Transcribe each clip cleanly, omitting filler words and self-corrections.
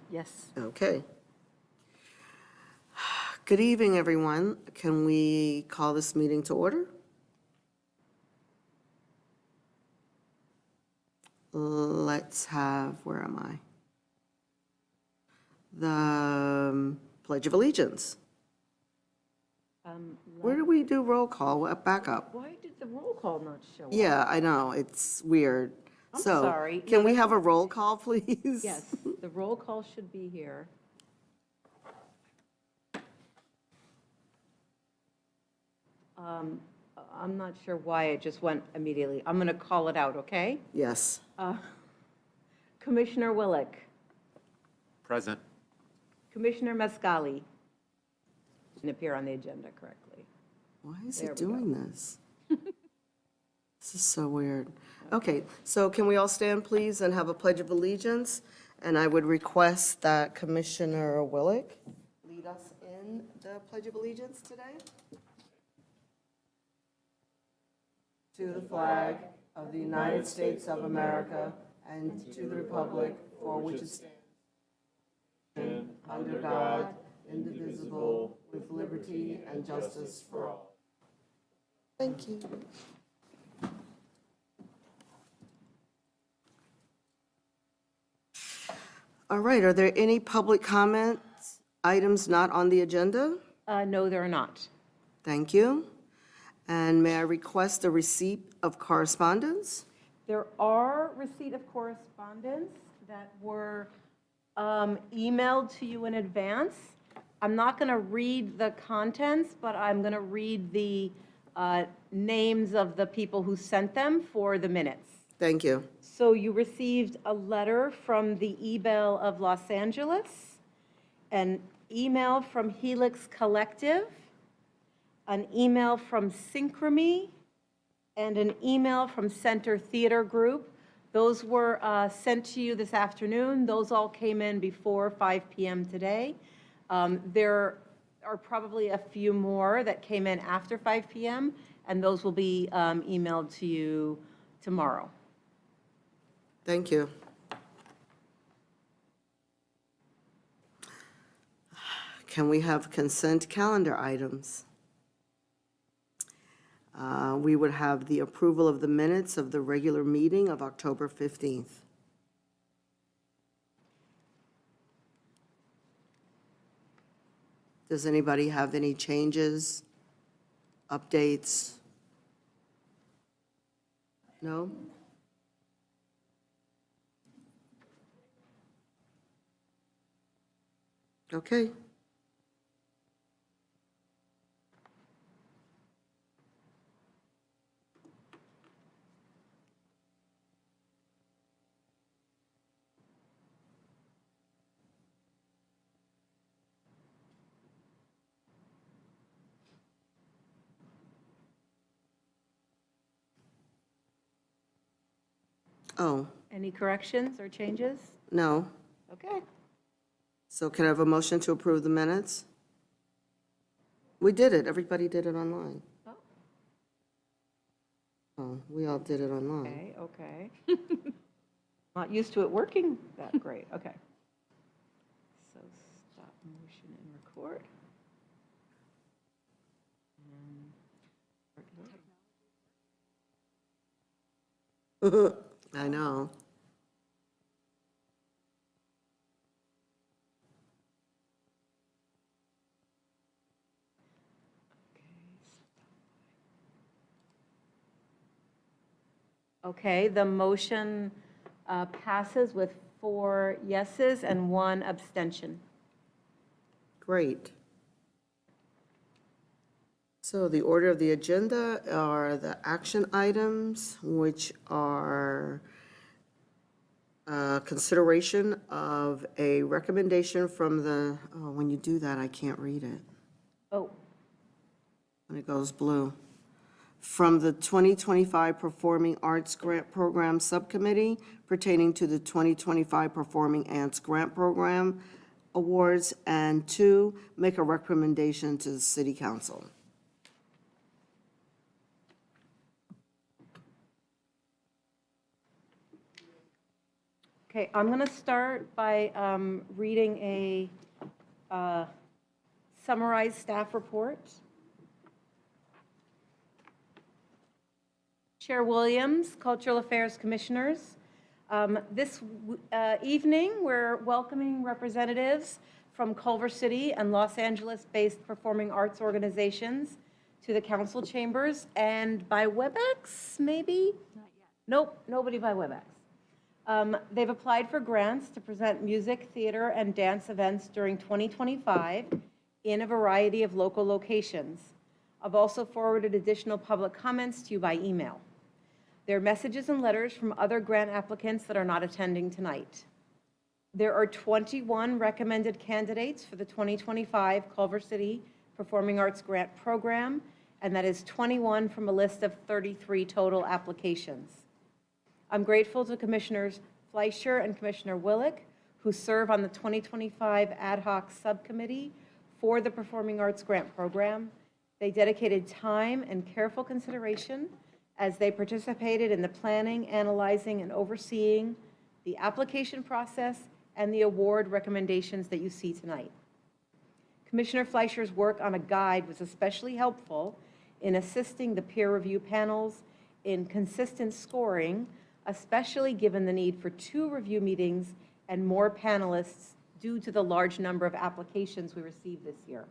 Yes. Okay. Good evening, everyone. Can we call this meeting to order? Let's have, where am I? The Pledge of Allegiance. Where do we do roll call? Back up. Why did the roll call not show up? Yeah, I know, it's weird. I'm So, sorry. can No, we that's have a roll call, please? Yes, the roll call should be here. I'm not sure why it just went immediately. I'm going to call it out, okay? Yes. Commissioner Willick, Present. Commissioner Mascali. Didn't appear on the agenda correctly. Why is There it we go. doing this? This is so weird. Okay, so can we all stand, please, and have a Pledge of Allegiance? And I would request that Commissioner Willick lead us in the Pledge of Allegiance today. To the flag of the United States of America and to the republic for which it stands, under God, indivisible, with liberty and justice for all. Thank you. All right, are there any public comments, items not on the agenda? No, there are not. Thank you. And may I request a receipt of correspondence? There are receipt of correspondence that were emailed to you in advance. I'm not going to read the contents, but I'm going to read the names of the people who sent them for the minutes. Thank you. So you received a letter from the eBell of Los Angeles, an email from Helix Collective, an email from Synchrony, and an email from Center Theater Group. Those were sent to you this afternoon. Those all came in before 5 p.m. today. There are probably a few more that came in after 5 p.m., and those will be emailed to you tomorrow. Thank you. Can we have consent calendar items? We would have the approval of the minutes of the regular meeting of October 15th. Does anybody have any changes, updates? No? Okay. Oh, Any corrections or changes? no. Okay. So can I have a motion to approve the minutes? We did it. Everybody did it online. Oh. Oh, we all did it online. Okay, okay. Not used to it working that great, okay. So stop motion and record. I know. Okay, the motion passes with 4 yeses and 1 abstention. Great. So the order of the agenda are the action items, which are consideration of a recommendation from the, oh, when you do that, I can't read it. Oh, When it goes blue. From the 2025 Performing Arts Grant Program Subcommittee pertaining to the 2025 Performing Arts Grant Program Awards, and 2, make a recommendation to the City Council. Okay, I'm going to start by reading a summarized staff report. Chair Williams, Cultural Affairs Commissioners. This evening, we're welcoming representatives from Culver City and Los Angeles-based performing arts organizations to the council chambers, and by WebEx, maybe? Not yet. Nope, nobody by WebEx. They've applied for grants to present music, theater, and dance events during 2025 in a variety of local locations. I've also forwarded additional public comments to you by email. There are messages and letters from other grant applicants that are not attending tonight. There are 21 recommended candidates for the 2025 Culver City Performing Arts Grant Program, and that is 21 from a list of 33 total applications. I'm grateful to Commissioners Fleischer and Commissioner Willick, who serve on the 2025 Ad Hoc Subcommittee for the Performing Arts Grant Program. They dedicated time and careful consideration as they participated in the planning, analyzing, and overseeing the application process and the award recommendations that you see tonight. Commissioner Fleischer's work on a guide was especially helpful in assisting the peer review panels in consistent scoring, especially given the need for 2 review meetings and more panelists due to the large number of applications we received this year.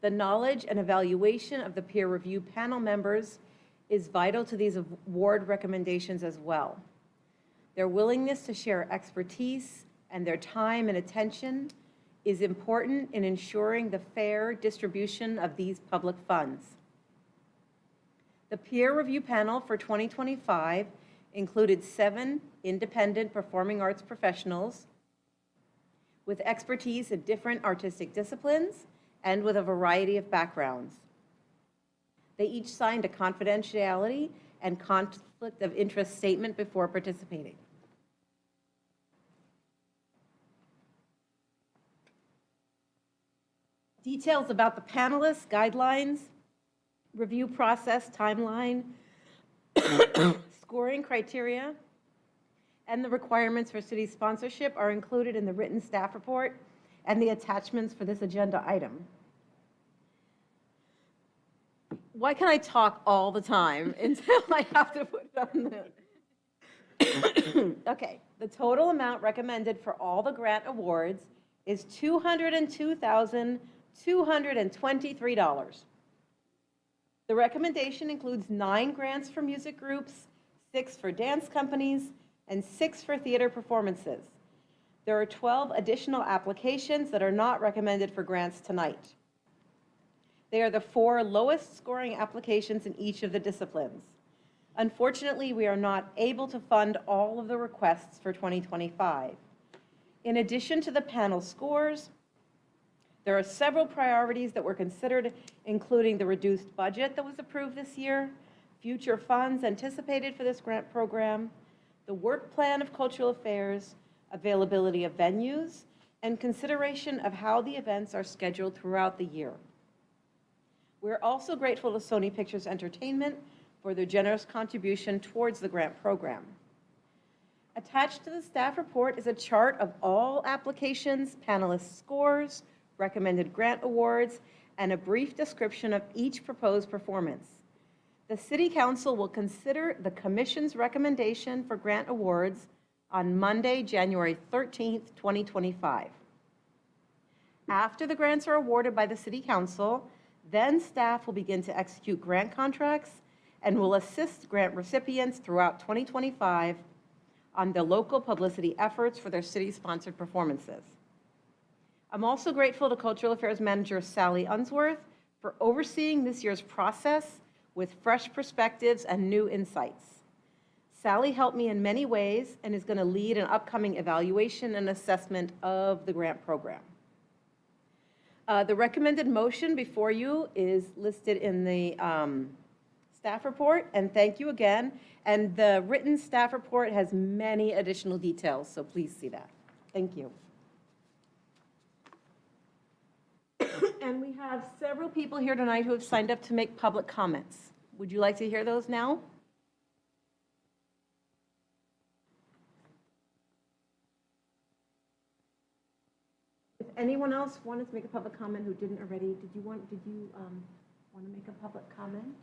The knowledge and evaluation of the peer review panel members is vital to these award recommendations as well. Their willingness to share expertise and their time and attention is important in ensuring the fair distribution of these public funds. The peer review panel for 2025 included 7 independent performing arts professionals with expertise in different artistic disciplines and with a variety of backgrounds. They each signed a confidentiality and conflict of interest statement before participating. Details about the panelists, guidelines, review process, timeline, scoring criteria, and the requirements for city sponsorship are included in the written staff report and the attachments for this agenda item. Why can I talk all the time until I have to put it on the... Okay, the total amount recommended for all the grant awards is $202,223. The recommendation includes 9 grants for music groups, 6 for dance companies, and 6 for theater performances. There are 12 additional applications that are not recommended for grants tonight. They are the 4 lowest scoring applications in each of the disciplines. Unfortunately, we are not able to fund all of the requests for 2025. In addition to the panel scores, there are several priorities that were considered, including the reduced budget that was approved this year, future funds anticipated for this grant program, the work plan of cultural affairs, availability of venues, and consideration of how the events are scheduled throughout the year. We're also grateful to Sony Pictures Entertainment for their generous contribution towards the grant program. Attached to the staff report is a chart of all applications, panelist scores, recommended grant awards, and a brief description of each proposed performance. The City Council will consider the Commission's recommendation for grant awards on Monday, January 13th, 2025. After the grants are awarded by the City Council, then staff will begin to execute grant contracts and will assist grant recipients throughout 2025 on the local publicity efforts for their city-sponsored performances. I'm also grateful to Cultural Affairs Manager Sally Unsworth for overseeing this year's process with fresh perspectives and new insights. Sally helped me in many ways and is going to lead an upcoming evaluation and assessment of the grant program. The recommended motion before you is listed in the staff report, and thank you again. And the written staff report has many additional details, so please see that. Thank you. And we have several people here tonight who have signed up to make public comments. Would you like to hear those now? anyone else wanted to make a public comment who didn't already? Did you want to make a public comment?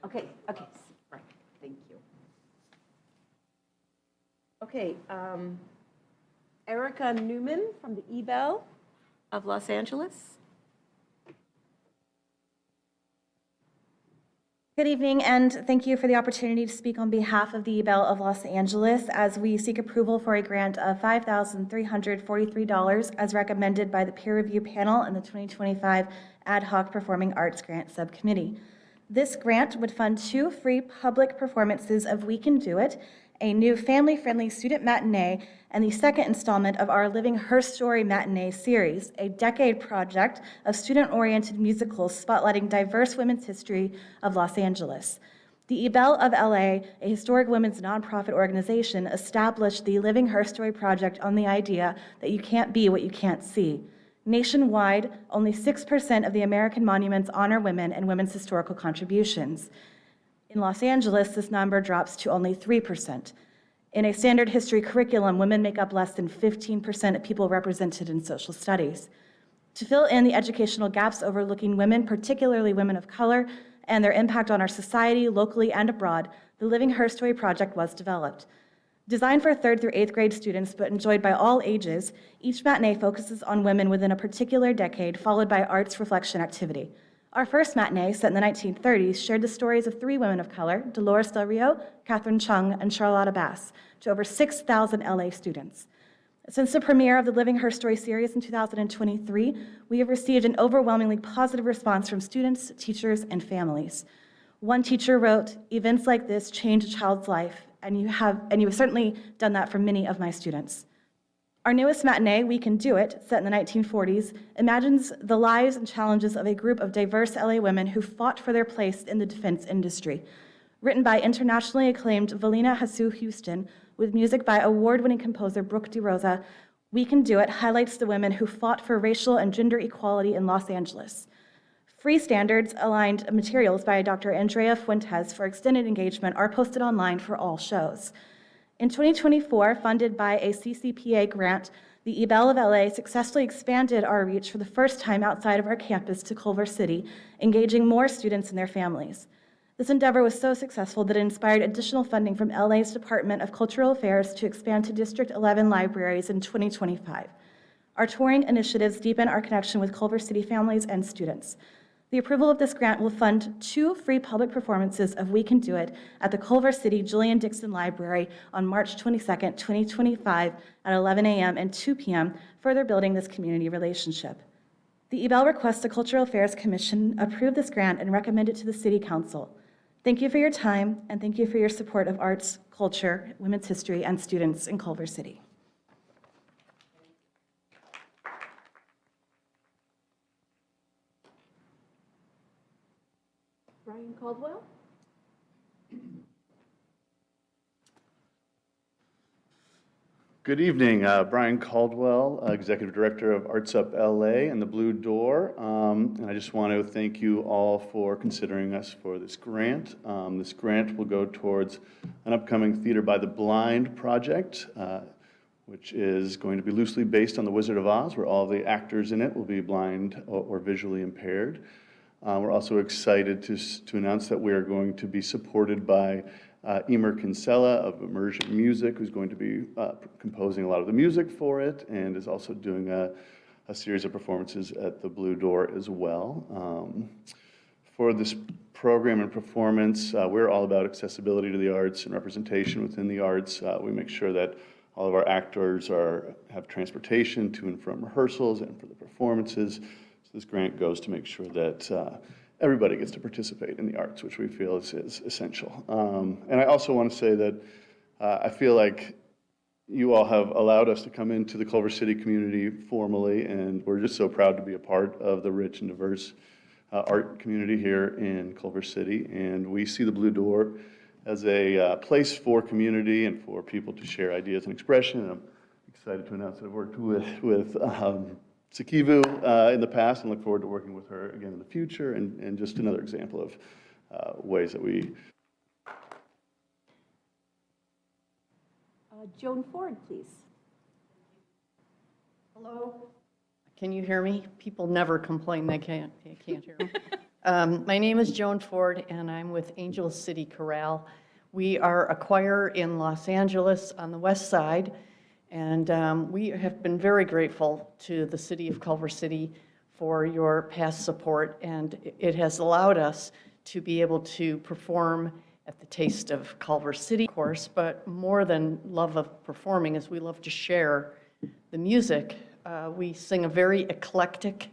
Okay, okay, right, thank you. Okay, Erica Newman from the eBell of Los Angeles. Good evening, and thank you for the opportunity to speak on behalf of the eBell of Los Angeles as we seek approval for a grant of $5,343 as recommended by the peer review panel in the 2025 Ad Hoc Performing Arts Grant Subcommittee. This grant would fund 2 free public performances of We Can Do It, a new family-friendly student matinee, and the second installment of our Living Her Story matinee series, a decade project of student-oriented musicals spotlighting diverse women's history of Los Angeles. The eBell of LA, a historic women's nonprofit organization, established the Living Her Story project on the idea that you can't be what you can't see. Nationwide, only 6% of the American monuments honor women and women's historical contributions. In Los Angeles, this number drops to only 3%. In a standard history curriculum, women make up less than 15% of people represented in social studies. To fill in the educational gaps overlooking women, particularly women of color, and their impact on our society, locally and abroad, the Living Her Story project was developed. Designed for 3rd through 8th grade students, but enjoyed by all ages, each matinee focuses on women within a particular decade, followed by arts reflection activity. Our first matinee, set in the 1930s, shared the stories of 3 women of color, Dolores Del Rio, Catherine Chung, and Charlotta Bass, to over 6,000 LA students. Since the premiere of the Living Her Story series in 2023, we have received an overwhelmingly positive response from students, teachers, and families. One teacher wrote, "Events like this change a child's life, and you have certainly done that for many of my students." Our newest matinee, We Can Do It, set in the 1940s, imagines the lives and challenges of a group of diverse LA women who fought for their place in the defense industry. Written by internationally acclaimed Valina Hasu Houston, with music by award-winning composer Brooke DeRosa, We Can Do It highlights the women who fought for racial and gender equality in Los Angeles. Free standards-aligned materials by Dr. Andrea Fuentes for extended engagement are posted online for all shows. In 2024, funded by a CCPA grant, the eBell of LA successfully expanded our reach for the first time outside of our campus to Culver City, engaging more students and their families. This endeavor was so successful that it inspired additional funding from LA's Department of Cultural Affairs to expand to District 11 libraries in 2025. Our touring initiatives deepen our connection with Culver City families and students. The approval of this grant will fund 2 free public performances of We Can Do It at the Culver City Julian Dixon Library on March 22nd, 2025 at 11 a.m. and 2 p.m., further building this community relationship. The eBell requests the Cultural Affairs Commission approve this grant and recommend it to the City Council. Thank you for your time, and thank you for your support of arts, culture, women's history, and students in Culver City. Brian Caldwell? Good evening, Brian Caldwell, Executive Director of Arts Up LA and the Blue Door. And I just want to thank you all for considering us for this grant. This grant will go towards an upcoming Theater by the Blind project, which is going to be loosely based on The Wizard of Oz, where all the actors in it will be blind or visually impaired. We're also excited to announce that we are going to be supported by Emer Kinsella of Immersion Music, who's going to be composing a lot of the music for it and is also doing a series of performances at the Blue Door as well. For this program and performance, we're all about accessibility to the arts and representation within the arts. We make sure that all of our actors have transportation to and from rehearsals and for the performances. This grant goes to make sure that everybody gets to participate in the arts, which we feel is essential. And I also want to say that I feel like you all have allowed us to come into the Culver City community formally, and we're just so proud to be a part of the rich and diverse art community here in Culver City. And we see the Blue Door as a place for community and for people to share ideas and expression. And I'm excited to announce that I've worked with Sikivu in the past and look forward to working with her again in the future, and just another example of ways that we... Joan Ford, please. Hello? Can you hear me? People never complain they can't hear me. My name is Joan Ford, and I'm with Angel City Chorale. We are a choir in Los Angeles on the west side, and we have been very grateful to the city of Culver City for your past support, and it has allowed us to be able to perform at the Taste of Culver City, of course, but more than love of performing is we love to share the music. We sing a very eclectic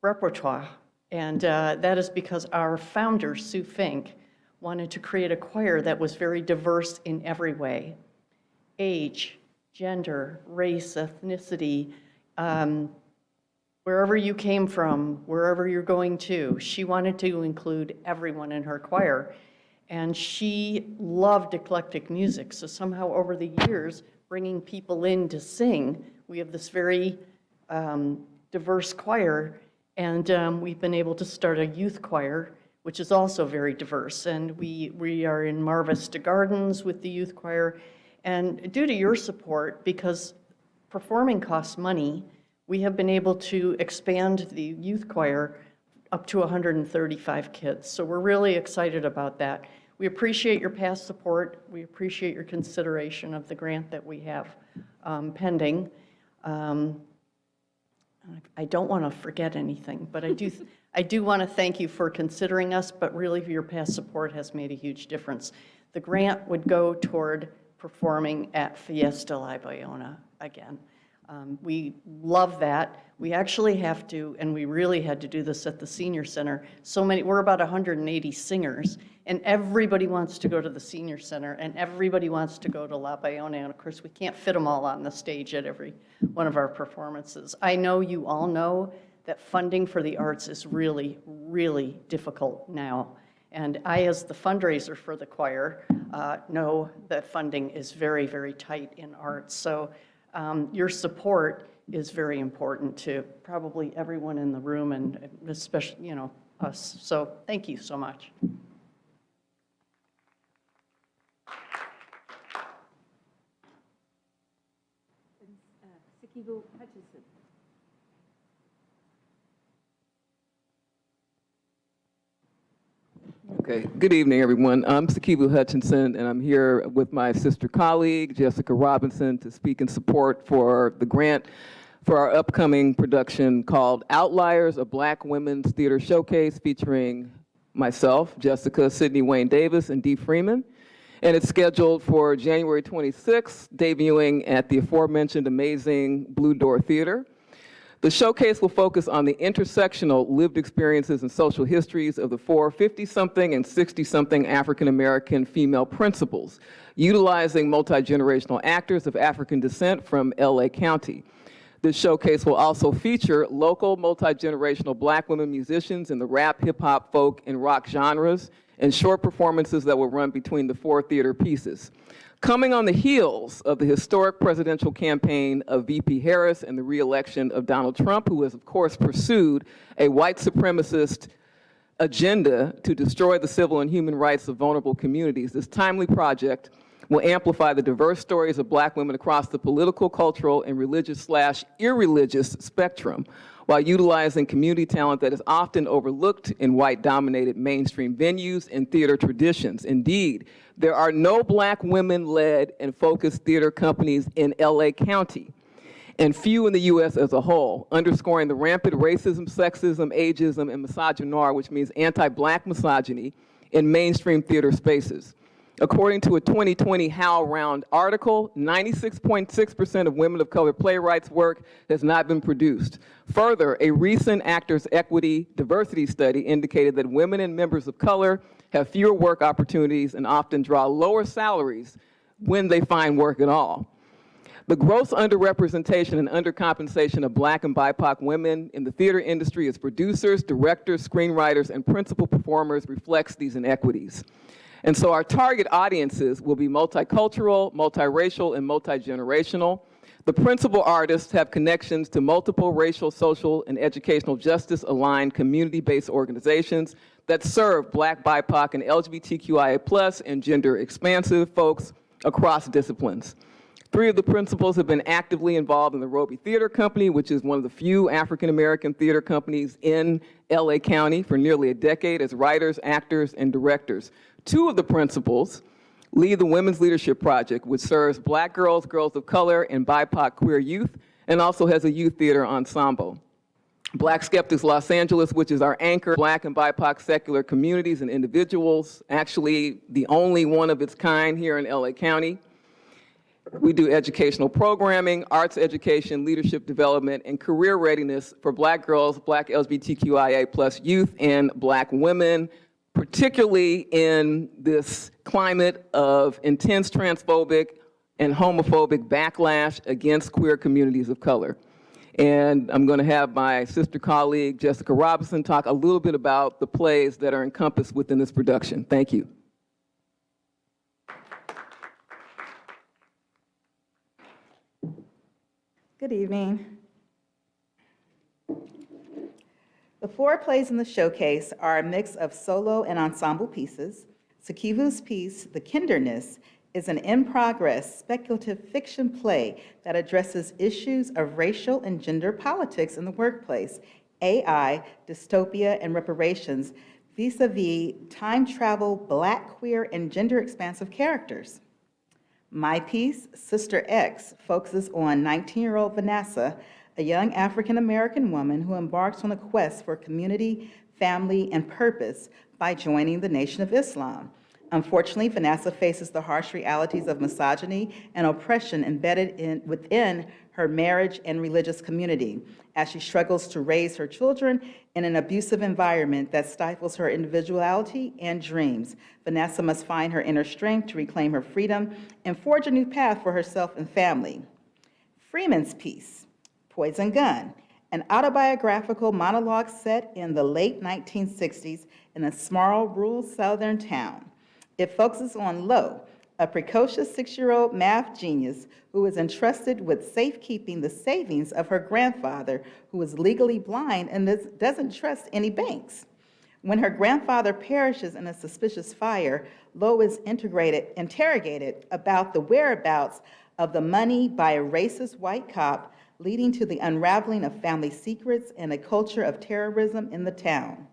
repertoire, and that is because our founder, Sue Fink, wanted to create a choir that was very diverse in every way: age, gender, race, ethnicity, wherever you came from, wherever you're going to. She wanted to include everyone in her choir, and she loved eclectic music. So somehow over the years, bringing people in to sing, we have this very diverse choir, and we've been able to start a youth choir, which is also very diverse. And we are in Mar Vista Gardens with the youth choir. And due to your support, because performing costs money, we have been able to expand the youth choir up to 135 kids. So we're really excited about that. We appreciate your past support. We appreciate your consideration of the grant that we have pending. I don't want to forget anything, but I do want to thank you for considering us, but really your past support has made a huge difference. The grant would go toward performing at Fiesta La Bayona again. We love that. We actually have to, and we really had to do this at the senior center. We're about 180 singers, and everybody wants to go to the senior center, and everybody wants to go to La Bayona, and of course, we can't fit them all on the stage at every one of our performances. I know you all know that funding for the arts is really, really difficult now. And I, as the fundraiser for the choir, know that funding is very, very tight in arts. So your support is very important to probably everyone in the room, and especially, us. So thank you so much. Sikivu Hutchinson. Okay, good evening, everyone. I'm Sikivu Hutchinson, and I'm here with my sister colleague, Jessica Robinson, to speak in support for the grant for our upcoming production called Outliers, a Black Women's Theater Showcase, featuring myself, Jessica, Sydney Wayne Davis, and Dee Freeman. And it's scheduled for January 26th, debuting at the aforementioned amazing Blue Door Theater. The showcase will focus on the intersectional lived experiences and social histories of the 4 50-something and 60-something African-American female principals, utilizing multi-generational actors of African descent from LA County. This showcase will also feature local multi-generational Black women musicians in the rap, hip-hop, folk, and rock genres, and short performances that will run between the 4 theater pieces. Coming on the heels of the historic presidential campaign of VP Harris and the re-election of Donald Trump, who has, of course, pursued a white supremacist agenda to destroy the civil and human rights of vulnerable communities, this timely project will amplify the diverse stories of Black women across the political, cultural, and religious/irreligious spectrum, while utilizing community talent that is often overlooked in white-dominated mainstream venues and theater traditions. Indeed, there are no Black women-led and focused theater companies in LA County, and few in the U.S. as a whole, underscoring the rampant racism, sexism, ageism, and misogynoir, which means anti-Black misogyny, in mainstream theater spaces. According to a 2020 HowlRound article, 96.6% of women of color playwrights' work has not been produced. Further, a recent Actors Equity Diversity study indicated that women and members of color have fewer work opportunities and often draw lower salaries when they find work at all. The gross underrepresentation and undercompensation of Black and BIPOC women in the theater industry as producers, directors, screenwriters, and principal performers reflects these inequities. And so our target audiences will be multicultural, multiracial, and multigenerational. The principal artists have connections to multiple racial, social, and educational justice-aligned community-based organizations that serve Black, BIPOC, and LGBTQIA+, and gender-expansive folks across disciplines. 3 of the principals have been actively involved in the Roby Theater Company, which is one of the few African-American theater companies in LA County for nearly a decade as writers, actors, and directors. 2 of the principals lead the Women's Leadership Project, which serves Black girls, girls of color, and BIPOC queer youth, and also has a youth theater ensemble. Black Skeptics Los Angeles, which is our anchor, Black and BIPOC secular communities and individuals, actually the only one of its kind here in LA County. We do educational programming, arts education, leadership development, and career readiness for Black girls, Black LGBTQIA+ youth, and Black women, particularly in this climate of intense transphobic and homophobic backlash against queer communities of color. And I'm going to have my sister colleague, Jessica Robinson, talk a little bit about the plays that are encompassed within this production. Thank you. Good evening. The 4 plays in the showcase are a mix of solo and ensemble pieces. Sikivu's piece, The Kinderness, is an in-progress speculative fiction play that addresses issues of racial and gender politics in the workplace, AI, dystopia, and reparations vis-a-vis time travel, Black, queer, and gender expansive characters. My piece, Sister X, focuses on 19-year-old Vanessa, a young African-American woman who embarks on a quest for community, family, and purpose by joining the Nation of Islam. Unfortunately, Vanessa faces the harsh realities of misogyny and oppression embedded within her marriage and religious community as she struggles to raise her children in an abusive environment that stifles her individuality and dreams. Vanessa must find her inner strength to reclaim her freedom and forge a new path for herself and family. Freeman's piece, Poison Gun, an autobiographical monologue set in the late 1960s in a small rural southern town. It focuses on Lo, a precocious 6-year-old math genius who is entrusted with safekeeping the savings of her grandfather, who is legally blind and doesn't trust any banks. When her grandfather perishes in a suspicious fire, Lo is interrogated about the whereabouts of the money by a racist white cop, leading to the unraveling of family secrets and a culture of terrorism in the town.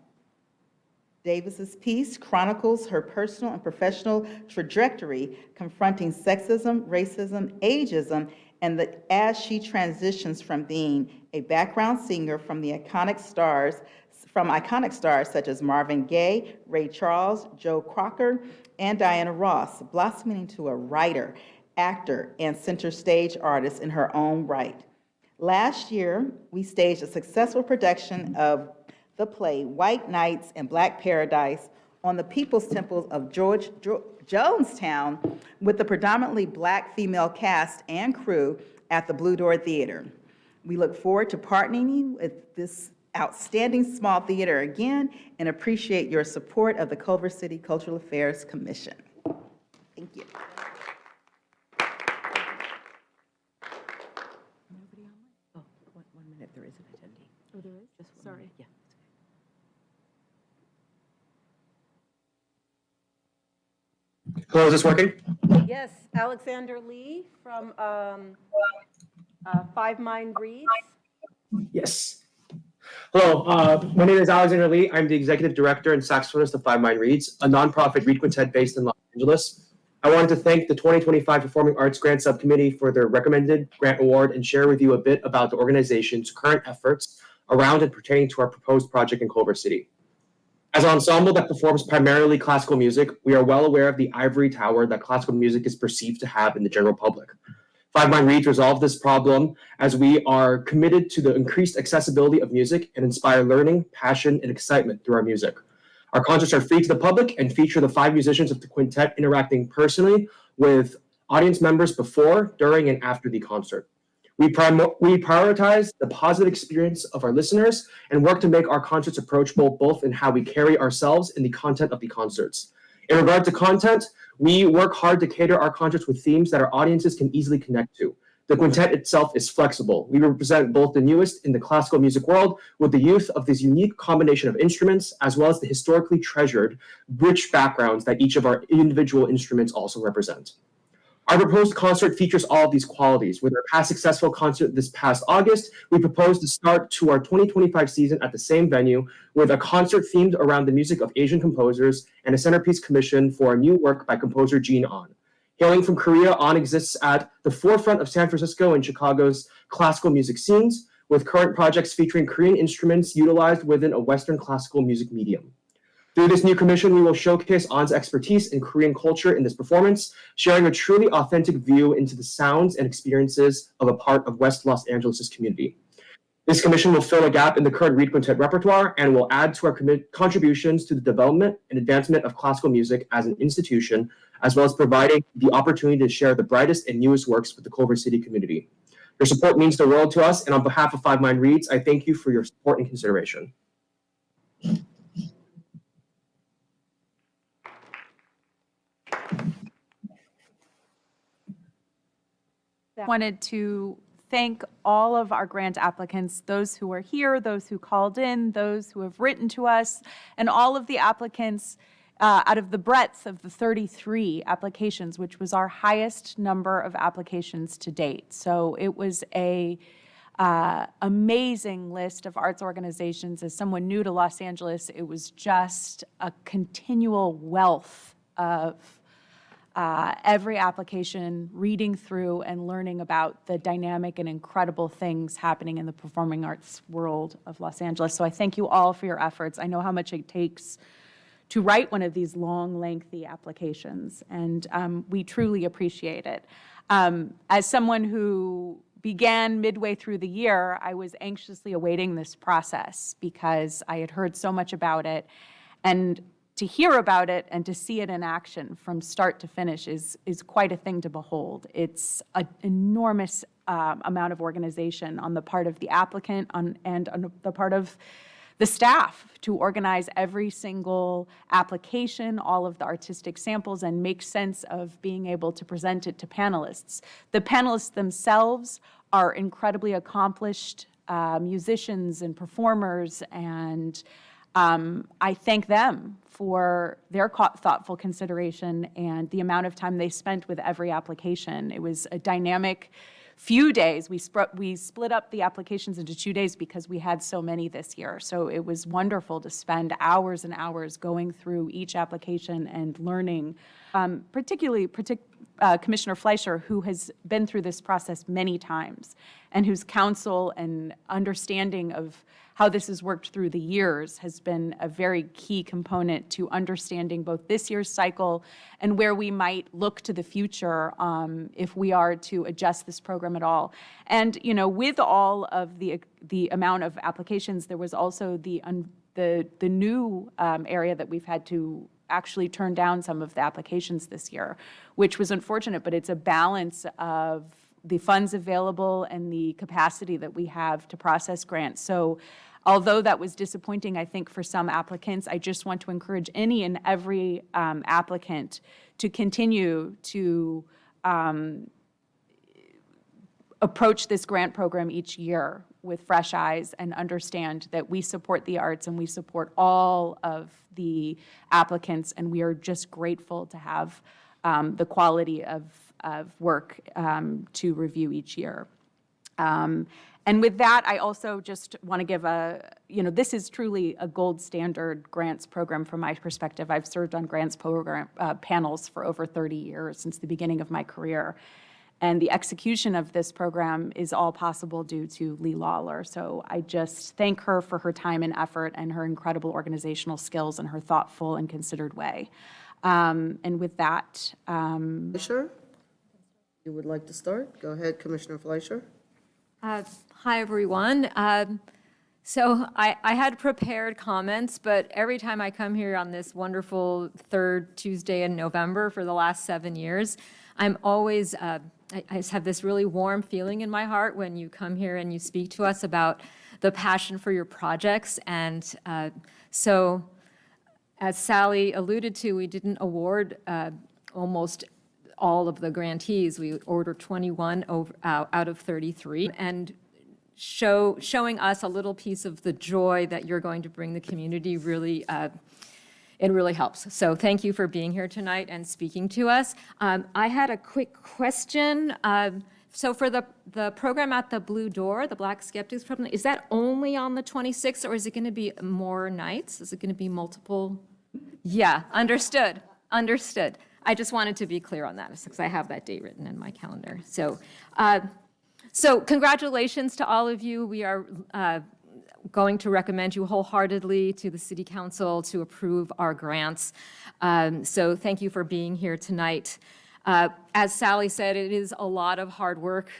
Davis's piece chronicles her personal and professional trajectory confronting sexism, racism, ageism, and as she transitions from being a background singer from iconic stars such as Marvin Gaye, Ray Charles, Joe Cocker, and Diana Ross, blossoming into a writer, actor, and center stage artist in her own right. Last year, we staged a successful production of the play White Knights and Black Paradise on the People's Temple of Jonestown with the predominantly Black female cast and crew at the Blue Door Theater. We look forward to partnering with this outstanding small theater again and appreciate your support of the Culver City Cultural Affairs Commission. Thank you. Oh, 1 minute, there is an attendee. Oh, there is? Just 1 minute, yeah. Hello, is this working? Yes, Alexander Lee from 5 Mind Reads. Yes. Hello, my name is Alexander Lee. I'm the executive director and saxophonist of 5 Mind Reads, a nonprofit reed quintet based in Los Angeles. I wanted to thank the 2025 Performing Arts Grant Subcommittee for their recommended grant award and share with you a bit about the organization's current efforts around and pertaining to our proposed project in Culver City. As an ensemble that performs primarily classical music, we are well aware of the ivory tower that classical music is perceived to have in the general public. 5 Mind Reads resolve this problem as we are committed to the increased accessibility of music and inspire learning, passion, and excitement through our music. Our concerts are free to the public and feature the 5 musicians of the quintet interacting personally with audience members before, during, and after the concert. We prioritize the positive experience of our listeners and work to make our concerts approachable both in how we carry ourselves and the content of the concerts. In regard to content, we work hard to cater our concerts with themes that our audiences can easily connect to. The quintet itself is flexible. We represent both the newest in the classical music world with the youth of this unique combination of instruments, as well as the historically treasured, rich backgrounds that each of our individual instruments also represent. Our proposed concert features all of these qualities. With our past successful concert this past August, we propose to start to our 2025 season at the same venue with a concert themed around the music of Asian composers and a centerpiece commission for a new work by composer Gene Ahn. Hailing from Korea, Ahn exists at the forefront of San Francisco and Chicago's classical music scenes, with current projects featuring Korean instruments utilized within a Western classical music medium. Through this new commission, we will showcase Ahn's expertise in Korean culture in this performance, sharing a truly authentic view into the sounds and experiences of a part of West Los Angeles' community. This commission will fill a gap in the current reed quintet repertoire and will add to our contributions to the development and advancement of classical music as an institution, as well as providing the opportunity to share the brightest and newest works with the Culver City community. Your support means the world to us, and on behalf of Five Mind Reads, I thank you for your support and consideration. Wanted to thank all of our grant applicants, those who are here, those who called in, those who have written to us, and all of the applicants out of the breadth of the 33 applications, which was our highest number of applications to date. So it was a amazing list of arts organizations. As someone new to Los Angeles, it was just a continual wealth of every application, reading through and learning about the dynamic and incredible things happening in the performing arts world of Los Angeles. So I thank you all for your efforts. I know how much it takes to write one of these long, lengthy applications, and we truly appreciate it. As someone who began midway through the year, I was anxiously awaiting this process because I had heard so much about it, and to hear about it and to see it in action from start to finish is quite a thing to behold. It's an enormous amount of organization on the part of the applicant and on the part of the staff to organize every single application, all of the artistic samples, and make sense of being able to present it to panelists. The panelists themselves are incredibly accomplished musicians and performers, and I thank them for their thoughtful consideration and the amount of time they spent with every application. It was a dynamic few days. We split up the applications into 2 days because we had so many this year. So it was wonderful to spend hours and hours going through each application and learning, particularly Commissioner Fleischer, who has been through this process many times and whose counsel and understanding of how this has worked through the years has been a very key component to understanding both this year's cycle and where we might look to the future if we are to adjust this program at all. And with all of the amount of applications, there was also the new area that we've had to actually turn down some of the applications this year, which was unfortunate, but it's a balance of the funds available and the capacity that we have to process grants. So although that was disappointing, I think, for some applicants, I just want to encourage any and every applicant to continue to approach this grant program each year with fresh eyes and understand that we support the arts and we support all of the applicants, and we are just grateful to have the quality of work to review each year. And with that, I also just want to give this is truly a gold standard grants program from my perspective. I've served on grants program panels for over 30 years, since the beginning of my career. And the execution of this program is all possible due to Lee Lawler. So I just thank her for her time and effort and her incredible organizational skills and her thoughtful and considered way. And with that, Fleischer, you would like to start? Go ahead, Commissioner Fleischer. Hi, everyone. So I had prepared comments, but every time I come here on this wonderful third Tuesday in November for the last 7 years, I'm always, I just have this really warm feeling in my heart when you come here and you speak to us about the passion for your projects. And so, as Sally alluded to, we didn't award almost all of the grantees. We ordered 21 out of 33, and showing us a little piece of the joy that you're going to bring the community really it really helps. So thank you for being here tonight and speaking to us. I had a quick question. So for the program at the Blue Door, the Black Skeptics program, is that only on the 26th, or is it going to be more nights? Is it going to be multiple? Yeah, understood, understood. I just wanted to be clear on that, because I have that date written in my calendar. So congratulations to all of you. We are going to recommend you wholeheartedly to the City Council to approve our grants. So thank you for being here tonight. As Sally said, it is a lot of hard work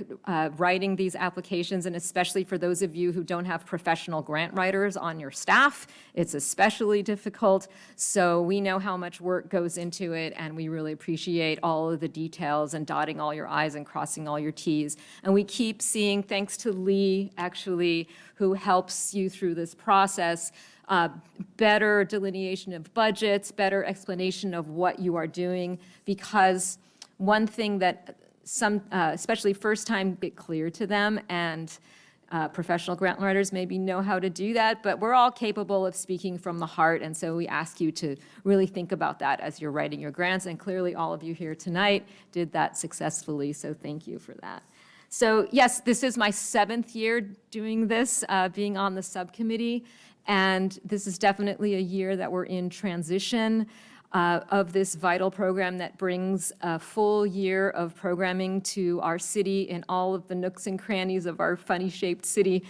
writing these applications, and especially for those of you who don't have professional grant writers on your staff, it's especially difficult. So we know how much work goes into it, and we really appreciate all of the details and dotting all your I's and crossing all your T's. And we keep seeing, thanks to Lee, actually, who helps you through this process, better delineation of budgets, better explanation of what you are doing, because one thing that some, especially first time, get clear to them, and professional grant writers maybe know how to do that, but we're all capable of speaking from the heart, and so we ask you to really think about that as you're writing your grants, and clearly all of you here tonight did that successfully, so thank you for that. So yes, this is my 7th year doing this, being on the subcommittee, and this is definitely a year that we're in transition of this vital program that brings a full year of programming to our city in all of the nooks and crannies of our funny-shaped city.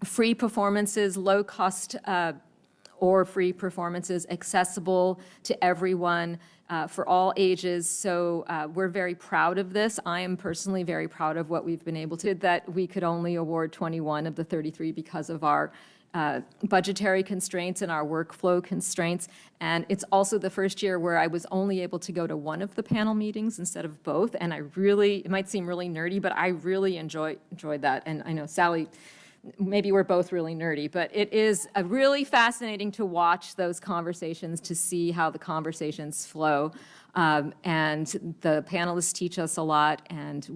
Free performances, low-cost or free performances, accessible to everyone for all ages. So we're very proud of this. I am personally very proud of what we've been able to do, that we could only award 21 of the 33 because of our budgetary constraints and our workflow constraints. And it's also the first year where I was only able to go to one of the panel meetings instead of both. And I really, it might seem really nerdy, but I really enjoyed that. And I know Sally, maybe we're both really nerdy, but it is really fascinating to watch those conversations, to see how the conversations flow. And the panelists teach us a lot, and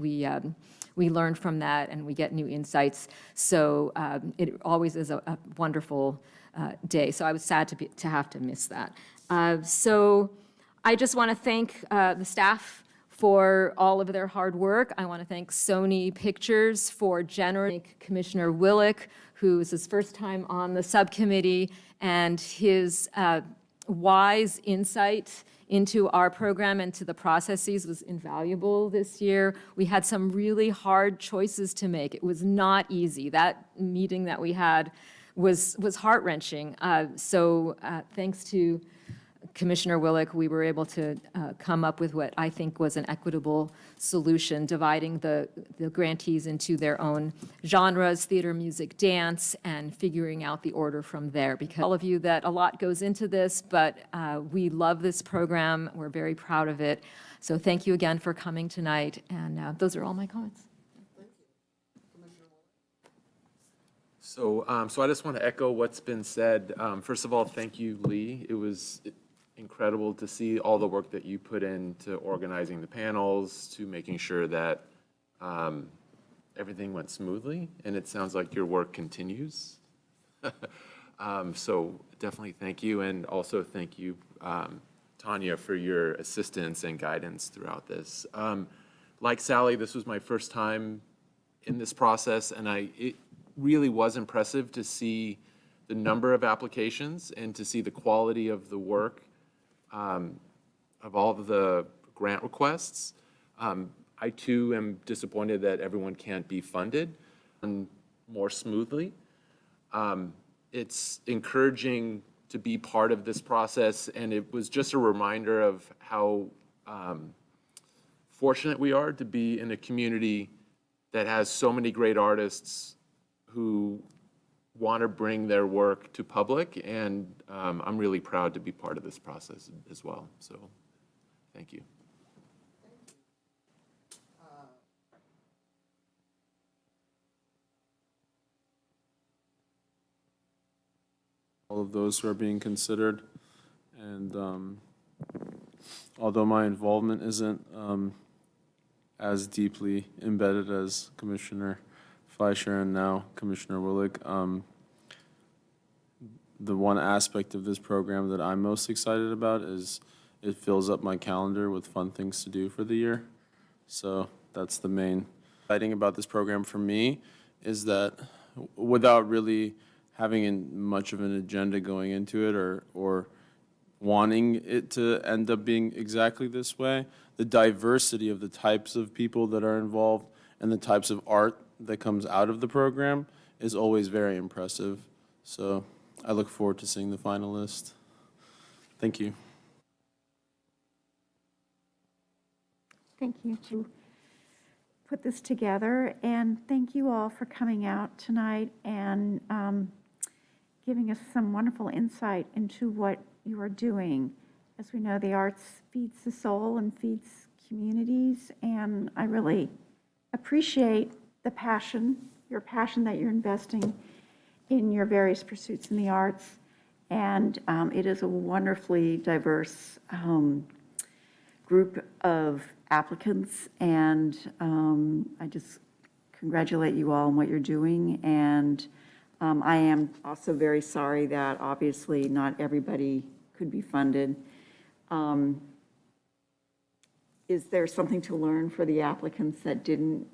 we learn from that, and we get new insights. So it always is a wonderful day. So I was sad to have to miss that. So I just want to thank the staff for all of their hard work. I want to thank Sony Pictures for thank Commissioner Willick, who is his first time on the subcommittee, and his wise insight into our program and to the processes was invaluable this year. We had some really hard choices to make. It was not easy. That meeting that we had was heart-wrenching. So thanks to Commissioner Willick, we were able to come up with what I think was an equitable solution, dividing the grantees into their own genres, theater, music, dance, and figuring out the order from there. Because all of you, that a lot goes into this, but we love this program. We're very proud of it. So thank you again for coming tonight, and those are all my comments. So I just want to echo what's been said. First of all, thank you, Lee. It was incredible to see all the work that you put into organizing the panels, to making sure that everything went smoothly, and it sounds like your work continues. So definitely thank you, and also thank you, Tanya, for your assistance and guidance throughout this. Like Sally, this was my first time in this process, and it really was impressive to see the number of applications and to see the quality of the work of all of the grant requests. I too am disappointed that everyone can't be funded more smoothly. It's encouraging to be part of this process, and it was just a reminder of how fortunate we are to be in a community that has so many great artists who want to bring their work to public, and I'm really proud to be part of this process as well. So, thank you. All of those who are being considered, and although my involvement isn't as deeply embedded as Commissioner Fleischer and now Commissioner Willick, the one aspect of this program that I'm most excited about is it fills up my calendar with fun things to do for the year. So that's the main exciting about this program for me, is that without really having much of an agenda going into it or wanting it to end up being exactly this way, the diversity of the types of people that are involved and the types of art that comes out of the program is always very impressive. So I look forward to seeing the final list. Thank you. Thank you to put this together, and thank you all for coming out tonight and giving us some wonderful insight into what you are doing. As we know, the arts feeds the soul and feeds communities, and I really appreciate the passion, your passion that you're investing in your various pursuits in the arts. And it is a wonderfully diverse group of applicants, and I just congratulate you all on what you're doing. And I am also very sorry that obviously not everybody could be funded. Is there something to learn for the applicants that didn't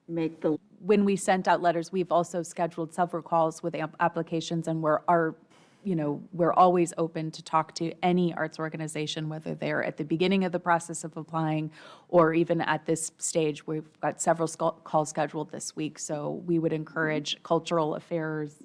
make the? When we sent out letters, we've also scheduled several calls with applications, and we're always open to talk to any arts organization, whether they're at the beginning of the process of applying or even at this stage. We've got several calls scheduled this week, so we would encourage cultural affairs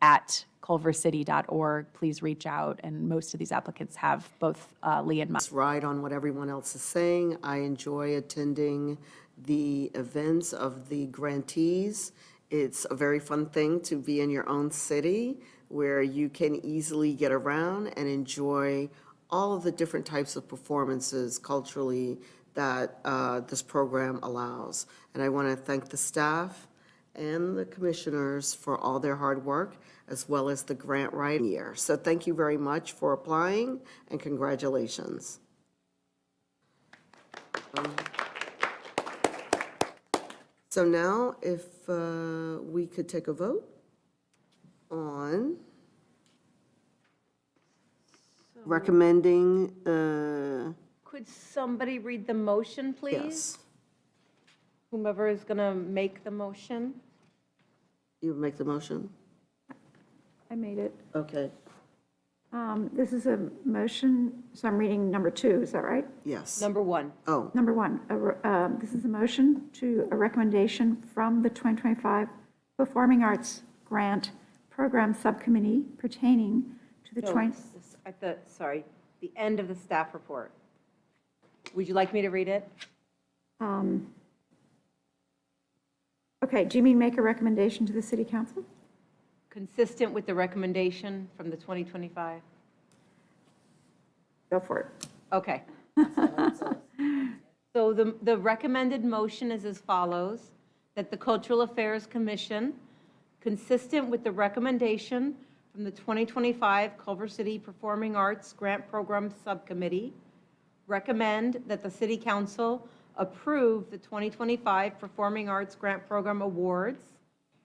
at culvercity.org. Please reach out, and most of these applicants have both Lee and Mike. Ride on what everyone else is saying. I enjoy attending the events of the grantees. It's a very fun thing to be in your own city where you can easily get around and enjoy all of the different types of performances culturally that this program allows. And I want to thank the staff and the commissioners for all their hard work, as well as the grant writing year. So thank you very much for applying, and congratulations. So now, if we could take a vote on recommending, Could somebody read the motion, please? yes, Whomever is going to make the motion? you make the motion? I made it. Okay, This is a motion, so I'm reading number 2, is that right? yes. Number 1. Oh, Number 1, this is a motion to a recommendation from the 2025 Performing Arts Grant Program Subcommittee pertaining to the Sorry, the end of the staff report. Would you like me to read it? Okay, do you mean make a recommendation to the city council? Consistent with the recommendation from the 2025? Go for it. Okay. So the recommended motion is as follows, that the Cultural Affairs Commission, consistent with the recommendation from the 2025 Culver City Performing Arts Grant Program Subcommittee, recommend that the City Council approve the 2025 Performing Arts Grant Program awards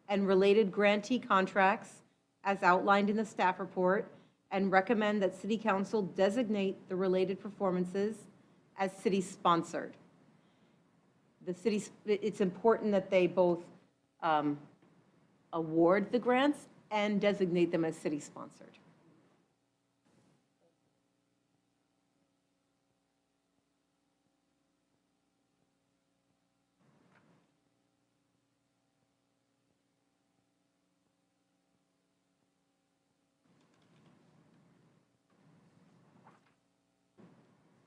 and related grantee contracts as outlined in the staff report, and recommend that City Council designate the related performances as city-sponsored. It's important that they both award the grants and designate them as city-sponsored.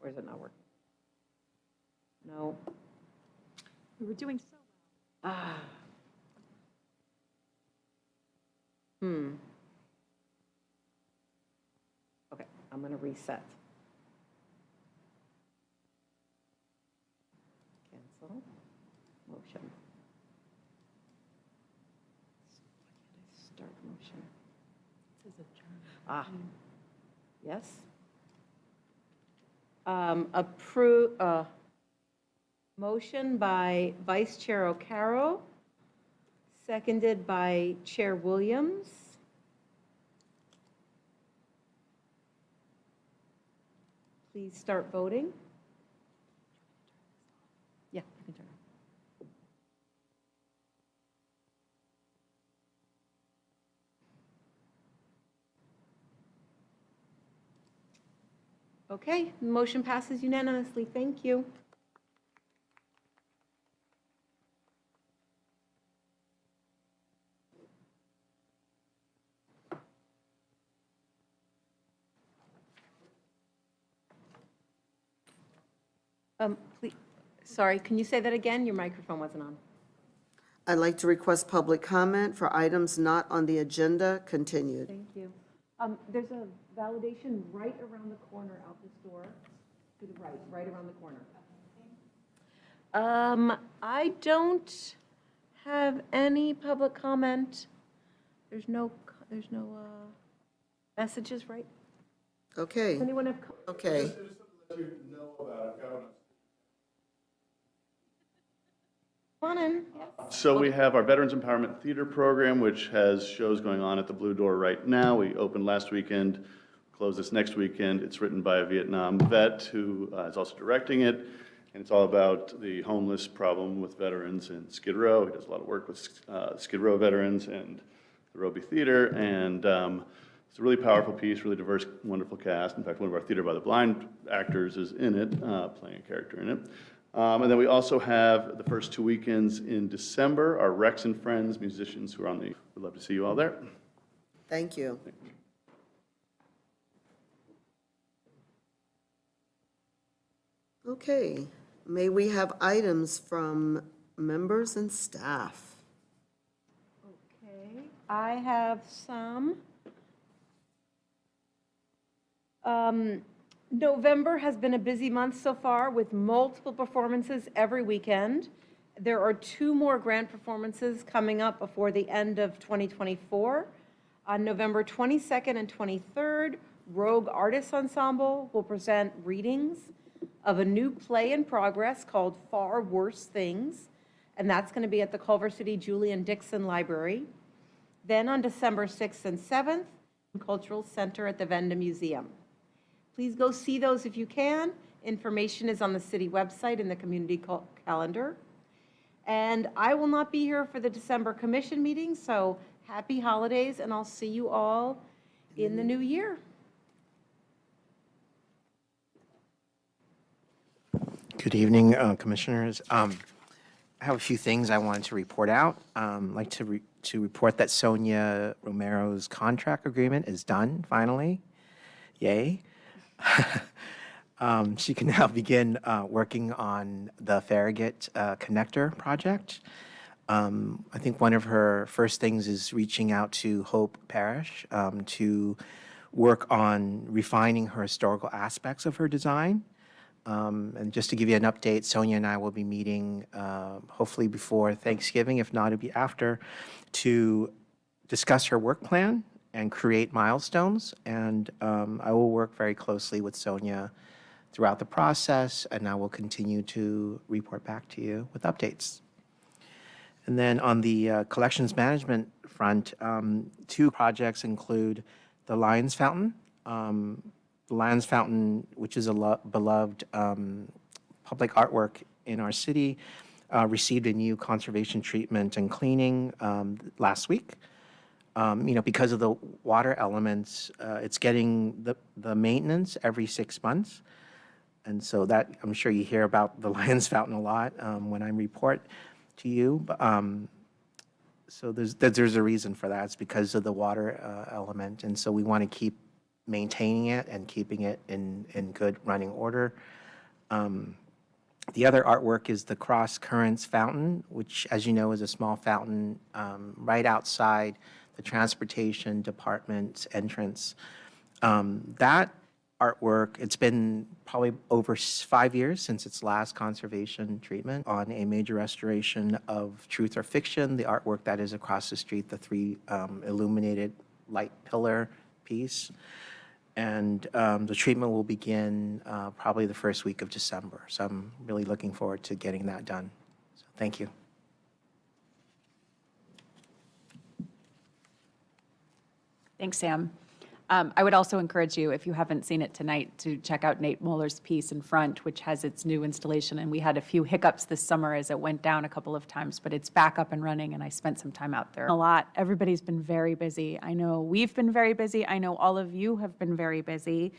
Or is it not working? No. We were doing so well. Ah. Okay, I'm going to reset. Cancel. Motion. Start motion. Yes. Approve, motion by Vice Chair O'Carroll, seconded by Chair Williams. Please start voting. Yeah, you can turn. Okay, motion passes unanimously. Thank you. Please, sorry, can you say that again? Your microphone wasn't on. I'd like to request public comment for items not on the agenda continued. Thank you. There's a validation right around the corner out this door, to the right around the corner. I don't have any public comment. There's no messages, right? Okay, Does anyone have? okay. Come on in. So we have our Veterans Empowerment Theater Program, which has shows going on at the Blue Door right now. We opened last weekend, close this next weekend. It's written by a Vietnam vet who is also directing it. And it's all about the homeless problem with veterans in Skid Row. He does a lot of work with Skid Row veterans and the Roby Theater. And it's a really powerful piece, really diverse, wonderful cast. In fact, one of our Theater by the Blind actors is in it, playing a character in it. And then we also have the first 2 weekends in December, our Rex and Friends musicians who are on the, we'd love to see you all there. Thank you. Okay, may we have items from members and staff? Okay, I have some. November has been a busy month so far with multiple performances every weekend. There are 2 more grant performances coming up before the end of 2024. On November 22nd and 23rd, Rogue Artists Ensemble will present readings of a new play in progress called Far Worse Things, and that's going to be at the Culver City Julian Dixon Library. Then on December 6th and 7th, Cultural Center at the Venda Museum. Please go see those if you can. Information is on the city website in the community calendar. And I will not be here for the December commission meeting, so happy holidays, and I'll see you all in the new year. Good evening, Commissioners. I have a few things I wanted to report out. I'd like to report that Sonia Romero's contract agreement is done, finally. Yay. She can now begin working on the Farragut connector project. I think one of her first things is reaching out to Hope Parish to work on refining her historical aspects of her design. And just to give you an update, Sonia and I will be meeting hopefully before Thanksgiving, if not, it'll be after, to discuss her work plan and create milestones. And I will work very closely with Sonia throughout the process, and I will continue to report back to you with updates. And then on the collections management front, 2 projects include the Lions Fountain. The Lions Fountain, which is a beloved public artwork in our city, received a new conservation treatment and cleaning last week. Because of the water elements, it's getting the maintenance every 6 months. And so that, I'm sure you hear about the Lions Fountain a lot when I report to you. So there's a reason for that. It's because of the water element. And so we want to keep maintaining it and keeping it in good running order. The other artwork is the Cross Currents Fountain, which, as you know, is a small fountain right outside the Transportation Department's entrance. That artwork, it's been probably over 5 years since its last conservation treatment on a major restoration of Truth or Fiction, the artwork that is across the street, the 3 illuminated light pillar piece. And the treatment will begin probably the first week of December. So I'm really looking forward to getting that done. So thank you. Thanks, Sam. I would also encourage you, if you haven't seen it tonight, to check out Nate Muller's piece in front, which has its new installation. And we had a few hiccups this summer as it went down a couple of times, but it's back up and running, and I spent some time out there. A lot. Everybody's been very busy. I know we've been very busy. I know all of you have been very busy.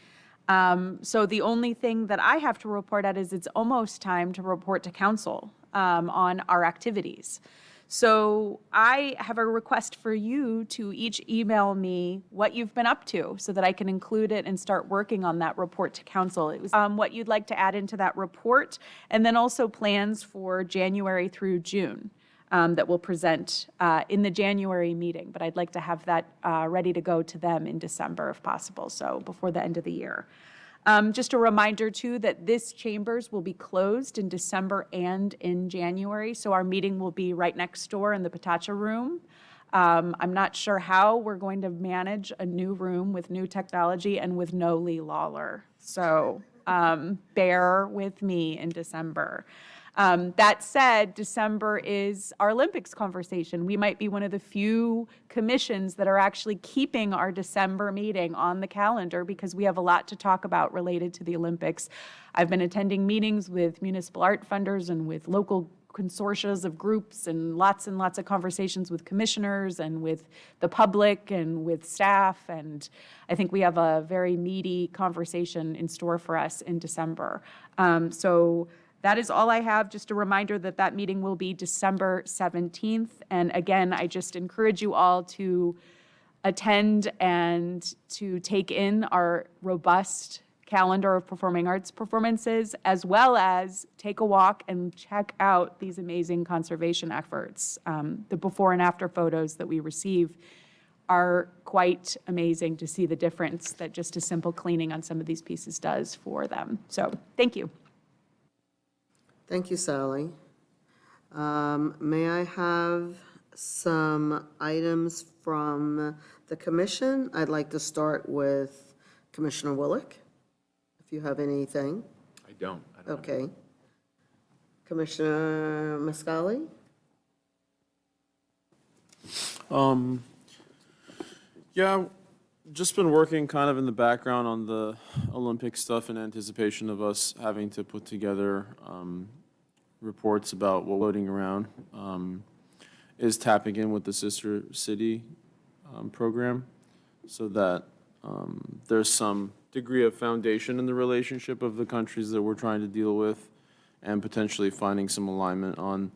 So the only thing that I have to report at is it's almost time to report to council on our activities. So I have a request for you to each email me what you've been up to so that I can include it and start working on that report to council. It was what you'd like to add into that report, and then also plans for January through June that we'll present in the January meeting. But I'd like to have that ready to go to them in December if possible, so before the end of the year. Just a reminder, too, that this chambers will be closed in December and in January, so our meeting will be right next door in the Patacha room. I'm not sure how we're going to manage a new room with new technology and with no Lee Lawler, so bear with me in December. That said, December is our Olympics conversation. We might be one of the few commissions that are actually keeping our December meeting on the calendar because we have a lot to talk about related to the Olympics. I've been attending meetings with municipal art funders and with local consortia of groups and lots of conversations with commissioners and with the public and with staff. And I think we have a very meaty conversation in store for us in December. So that is all I have. Just a reminder that that meeting will be December 17th. And again, I just encourage you all to attend and to take in our robust calendar of performing arts performances, as well as take a walk and check out these amazing conservation efforts. The before and after photos that we receive are quite amazing to see the difference that just a simple cleaning on some of these pieces does for them. So thank you. Thank you, Sally. May I have some items from the commission? I'd like to start with Commissioner Willick, if you have anything. I don't. Okay. Commissioner Mascali? Yeah, just been working kind of in the background on the Olympic stuff in anticipation of us having to put together reports about what loading around is tapping in with the sister city program so that there's some degree of foundation in the relationship of the countries that we're trying to deal with and potentially finding some alignment on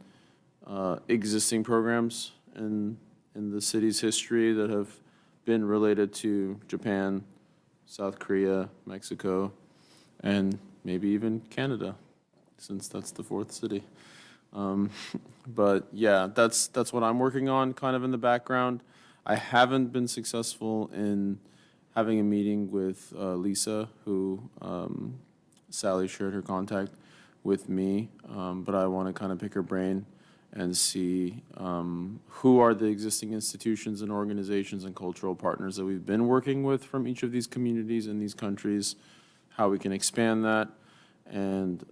existing programs in the city's history that have been related to Japan, South Korea, Mexico, and maybe even Canada, since that's the fourth city. But yeah, that's what I'm working on kind of in the background. I haven't been successful in having a meeting with Lisa, who Sally shared her contact with me, but I want to kind of pick her brain and see who are the existing institutions and organizations and cultural partners that we've been working with from each of these communities in these countries, how we can expand that. And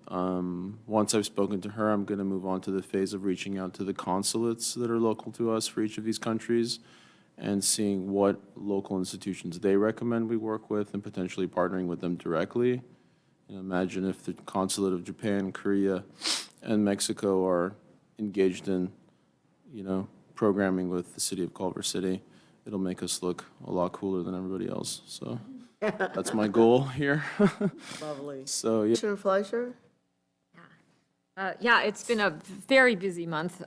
once I've spoken to her, I'm going to move on to the phase of reaching out to the consulates that are local to us for each of these countries and seeing what local institutions they recommend we work with and potentially partnering with them directly. You know, imagine if the consulate of Japan, Korea, and Mexico are engaged in, programming with the city of Culver City. It'll make us look a lot cooler than everybody else. So that's my goal here. Lovely. So, yeah. Commissioner Fleischer? Yeah, it's been a very busy month.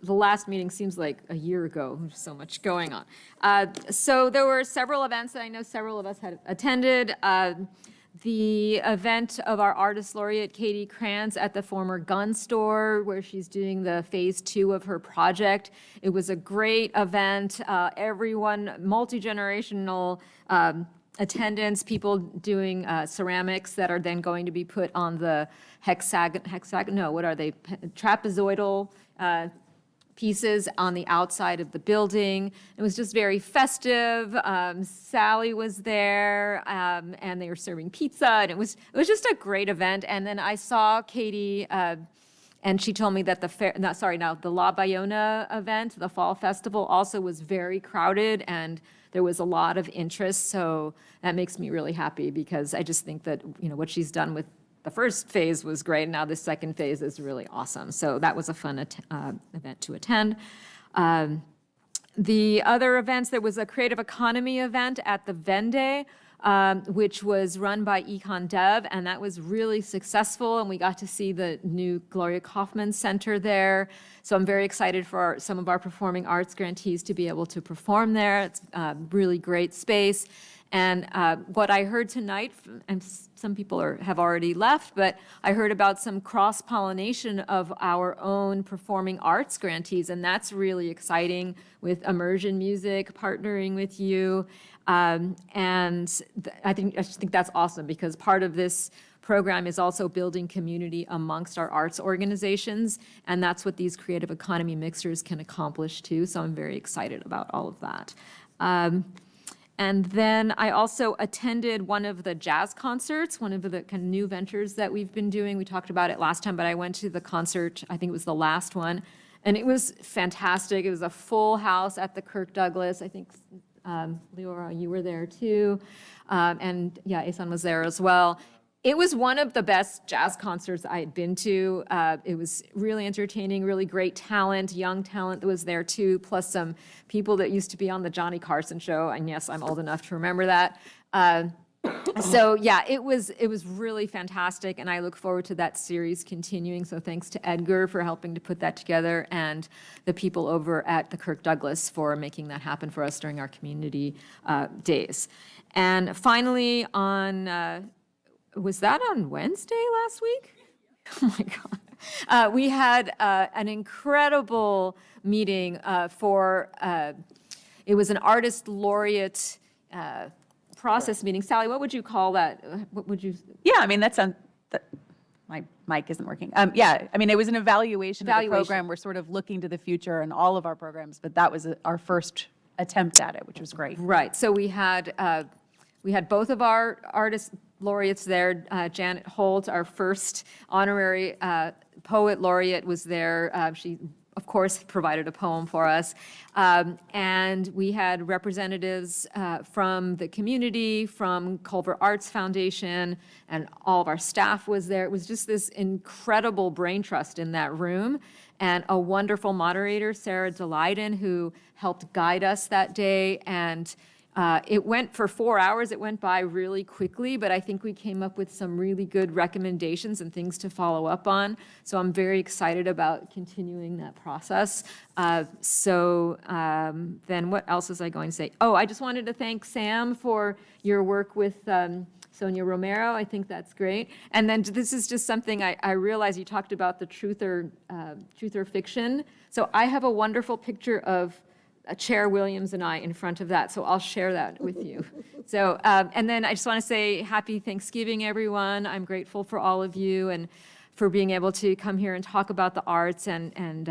The last meeting seems like a year ago. There's so much going on. So there were several events that I know several of us had attended. The event of our artist laureate, Katie Krantz, at the former gun store, where she's doing the phase 2 of her project. It was a great event. Everyone, multi-generational attendance, people doing ceramics that are then going to be put on the trapezoidal pieces on the outside of the building. It was just very festive. Sally was there, and they were serving pizza, and it was just a great event. And then I saw Katie, and she told me that the La Bayona event, the fall festival, also was very crowded, and there was a lot of interest. So that makes me really happy because I just think that, what she's done with the first phase was great. Now the second phase is really awesome. So that was a fun event to attend. The other events, there was a creative economy event at the Vende, which was run by Econ Dev, and that was really successful, and we got to see the new Gloria Kaufman Center there. So I'm very excited for some of our performing arts grantees to be able to perform there. It's a really great space. And what I heard tonight, and some people have already left, but I heard about some cross-pollination of our own performing arts grantees, and that's really exciting with immersion music, partnering with you. I just think that's awesome because part of this program is also building community amongst our arts organizations, and that's what these creative economy mixers can accomplish too. So I'm very excited about all of that. And then I also attended one of the jazz concerts, one of the kind of new ventures that we've been doing. We talked about it last time, but I went to the concert, I think it was the last one, and it was fantastic. It was a full house at the Kirk Douglas. I think, Leora, you were there too. And yeah, Asan was there as well. It was one of the best jazz concerts I had been to. It was really entertaining, really great talent, young talent that was there too, plus some people that used to be on the Johnny Carson show. And yes, I'm old enough to remember that. So yeah, it was really fantastic, and I look forward to that series continuing. So thanks to Edgar for helping to put that together, and the people over at the Kirk Douglas for making that happen for us during our community days. And finally, was that on Wednesday last week? Oh my God. We had an incredible meeting it was an artist laureate process meeting. Sally, what would you call that? What would you? Yeah, I mean, my mic isn't working. Yeah, I mean, it was an evaluation of the program. We're sort of looking to the future in all of our programs, but that was our first attempt at it, which was great. Right. So we had both of our artist laureates there. Janet Holt, our first honorary poet laureate, was there. She, of course, provided a poem for us. And we had representatives from the community, from Culver Arts Foundation, and all of our staff was there. It was just this incredible brain trust in that room, and a wonderful moderator, Sarah Delyden, who helped guide us that day. And it went for 4 hours. It went by really quickly, but I think we came up with some really good recommendations and things to follow up on. So I'm very excited about continuing that process. Then what else was I going to say? Oh, I just wanted to thank Sam for your work with Sonia Romero. I think that's great. And then this is just something I realized you talked about the truth or fiction. So I have a wonderful picture of Chair Williams and I in front of that, so I'll share that with you. So, and then I just want to say happy Thanksgiving, everyone. I'm grateful for all of you and for being able to come here and talk about the arts and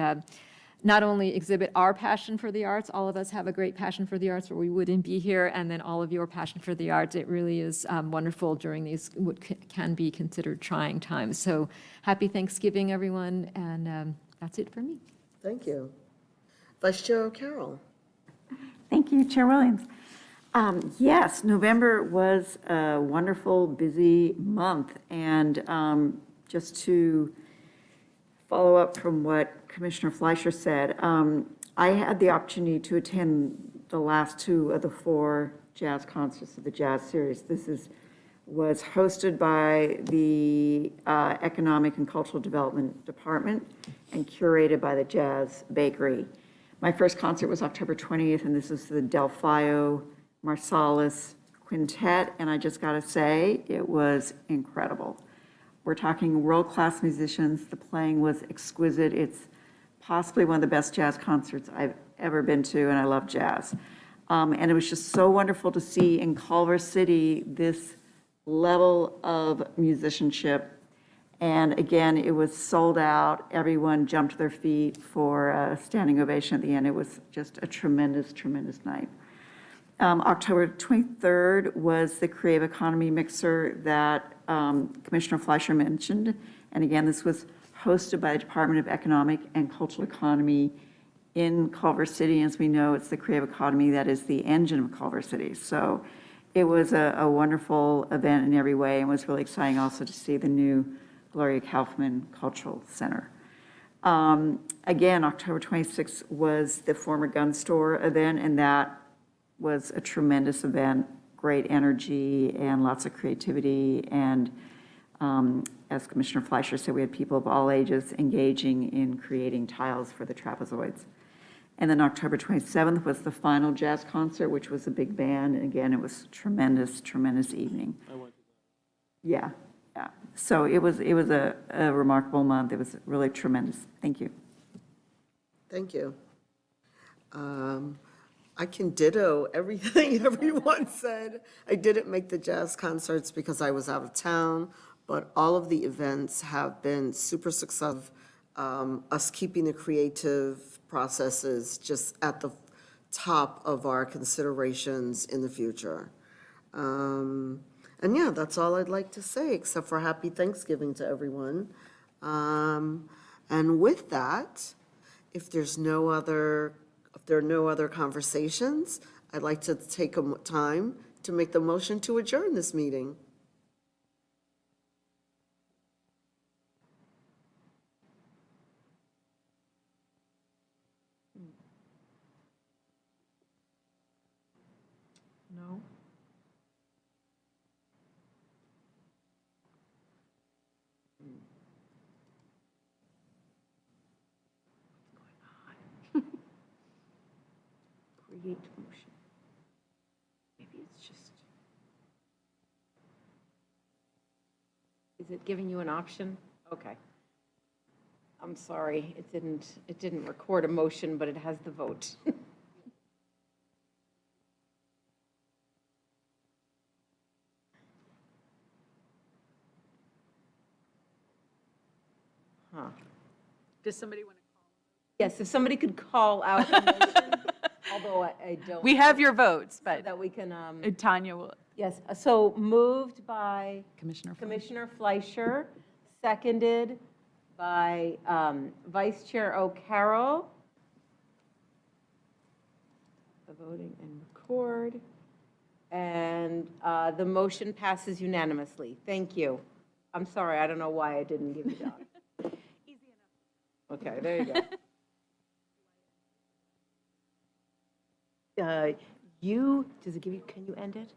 not only exhibit our passion for the arts. All of us have a great passion for the arts, or we wouldn't be here, and then all of your passion for the arts. It really is wonderful during these what can be considered trying times. So happy Thanksgiving, everyone, and that's it for me. Thank you. Vice Chair O'Carroll. Thank you, Chair Williams. Yes, November was a wonderful, busy month, and just to follow up from what Commissioner Fleischer said, I had the opportunity to attend the last 2 of the 4 jazz concerts of the Jazz Series. This was hosted by the Economic and Cultural Development Department and curated by the Jazz Bakery. My first concert was October 20th, and this is the Delfio Marsalis Quintet, and I just got to say, it was incredible. We're talking world-class musicians. The playing was exquisite. It's possibly one of the best jazz concerts I've ever been to, and I love jazz. And it was just so wonderful to see in Culver City this level of musicianship. And again, it was sold out. Everyone jumped to their feet for a standing ovation at the end. It was just a tremendous, tremendous night. October 23rd was the Creative Economy Mixer that Commissioner Fleischer mentioned. And again, this was hosted by the Department of Economic and Cultural Economy in Culver City. As we know, it's the creative economy that is the engine of Culver City. So it was a wonderful event in every way, and was really exciting also to see the new Gloria Kaufman Cultural Center. Again, October 26th was the former gun store event, and that was a tremendous event, great energy and lots of creativity. And as Commissioner Fleischer said, we had people of all ages engaging in creating tiles for the trapezoids. And then October 27th was the final jazz concert, which was a big band. And again, it was a tremendous, tremendous evening. Yeah, yeah. So it was a remarkable month. It was really tremendous. Thank you. Thank you. I can ditto everything everyone said. I didn't make the jazz concerts because I was out of town, but all of the events have been super successful. Us keeping the creative processes just at the top of our considerations in the future. And yeah, that's all I'd like to say, except for happy Thanksgiving to everyone. And with that, if there are no other conversations, I'd like to take a time to make the motion to adjourn this meeting. No? Create motion. Maybe it's just. Is it giving you an option? Okay. I'm sorry, it didn't record a motion, but it has the vote. Huh. Does somebody want to? Yes, if somebody could call out a motion, although I don't. We have your votes, So but that we can, Tanya will. yes, so moved by Commissioner. Commissioner Fleischer, seconded by Vice Chair O'Carroll. The voting and record. And the motion passes unanimously. Thank you. I'm sorry, I don't know why I didn't give you that. Easy enough. Okay, there you go. Does it give you, can you end it?